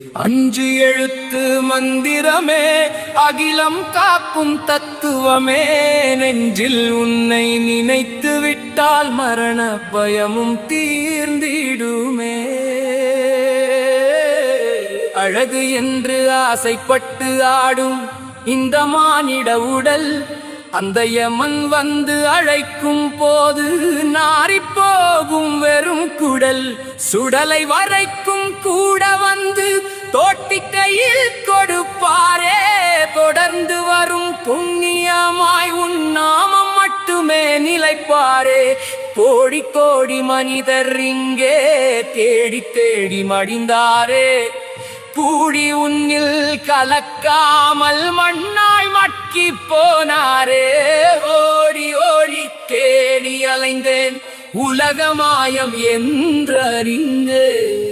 அஞ்சு எழுத்து மந்திரமே அகிலம் காக்கும் தத்துவமே, நெஞ்சில் உன்னை நினைத்து விட்டால் மரண பயமும் தீர்ந்திடுமே. அழகு என்று ஆசைப்பட்டு ஆடும் இந்த மானிட உடல், அந்த யமன் வந்து அழைக்கும் போது நாரிப்போகும் வெறும் குடல். சுடலை வரைக்கும் கூட வந்து தோட்டிக்கையில் கொடுப்பாரே, தொடர்ந்து வரும் புண்ணியமாய் உன் நாமம் மட்டுமே நிலைப்பாரே. கோடி கோடி மனிதர் இங்கே தேடி தேடி மடிந்தாரே, பூடி உன்னில் கலக்காமல் மண்ணாய் மட்கி போனாரே. ஓடி ஓடி தேடி அலைந்தேன் உலகமாயம் என்றறிந்தேன்.